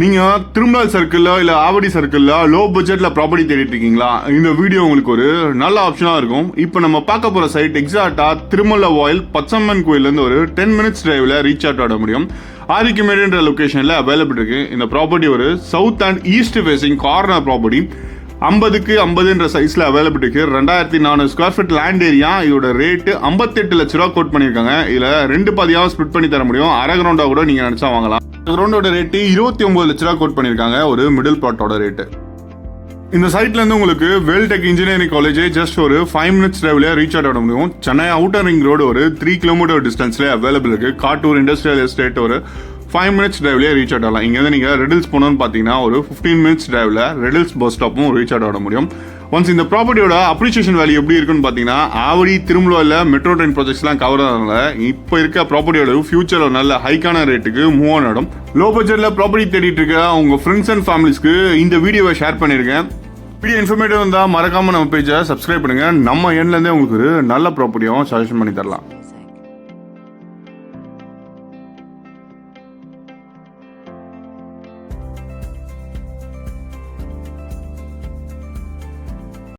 நீங்கள் திருமலை சர்க்கிளில் இல்லை ஆவடி சர்க்கிளில் லோ பட்ஜெட்டில் ப்ராப்பர்ட்டி தேடிட்டு இருக்கீங்களா? இந்த வீடியோ உங்களுக்கு ஒரு நல்ல ஆப்ஷனாக இருக்கும். இப்போ நம்ம பார்க்க போகிற சைட் எக்ஸாக்டாக திருமலை வாயில் பச்சம்மன் கோயிலேருந்து ஒரு 10 மினிட்ஸ் டிரைவில் ரீச் அவுட் ஆட முடியும். ஆரிக்குமேடுன்ற லொக்கேஷனில் அவைலபிள் இருக்குது. இந்த ப்ராப்பர்ட்டி ஒரு south and east facing corner property. 50க்கு 50ன்ற சைஸில் அவைலபிள் இருக்குது. 2400 ஸ்கொயர் ஃபீட் லேண்ட் ஏரியா. இதோட ரேட்டு 58 லட்ச ரூபா கோட் பண்ணியிருக்காங்க. இதில் 2 பாதியாக ஸ்பிளிட் பண்ணி தர முடியும். அரை கிரவுண்டாக கூட நீங்கள் நினச்சா வாங்கலாம். கிரவுண்டோட ரேட்டு 29 லட்ச ரூபா கோட் பண்ணியிருக்காங்க. ஒரு மிடில் பிளாட்டோட ரேட்டு. இந்த சைட்லேருந்து உங்களுக்கு வேல்டெக் இன்ஜினியரிங் காலேஜ் ஜஸ்ட் ஒரு 5 மினிட்ஸ் டிரைவ்ல ரீச் அவுட் ஆட முடியும். சென்னை அவுட்டர் ரிங் ரோடு ஒரு 3 கிலோமீட்டர் டிஸ்டன்ஸ்ல அவைலபிள் இருக்கு. காட்டூர் இண்டஸ்ட்ரியல் எஸ்டேட் ஒரு 5 மினிட்ஸ் டிரைவ்ல ரீச் அவுட் ஆகலாம். இங்கேருந்து நீங்கள் ரெடில்ஸ் போகணும்னு பார்த்தீங்கன்னா ஒரு 15 மினிட்ஸ் டிரைவ்ல ரெடில்ஸ் பஸ் ஸ்டாப்பும் ரீச் அவுட் ஆட முடியும். ஒன்ஸ் இந்த ப்ராப்பர்ட்டியோட அப்ரிசியேஷன் வேல்யூ எப்படி இருக்குன்னு பார்த்தீங்கன்னா, ஆவடி திருமலையில் மெட்ரோ ட்ரெயின் ப்ராஜெக்ட்ஸ்லாம் கவர் ஆனதுனால இப்போ இருக்க ப்ராப்பர்ட்டியோட ஃபியூச்சர் ஒரு நல்ல ஹைக்கான ரேட்டுக்கு மூவ் ஆன் ஆடும். லோ பட்ஜெட்டில் ப்ராப்பர்ட்டி தேடிட்டு இருக்க உங்கள் ஃப்ரெண்ட்ஸ் அண்ட் ஃபேமிலிஸ்க்கு இந்த வீடியோவை ஷேர் பண்ணியிருக்கேன். வீடியோ இன்ஃபர்மேட்டிவ் இருந்தால் மறக்காமல் நம்ம பேஜை சப்ஸ்கிரைப் பண்ணுங்கள். நம்ம எண்ட்லேருந்தே உங்களுக்கு ஒரு நல்ல ப்ராப்பர்ட்டியும் சஜஷன் பண்ணி தரலாம்.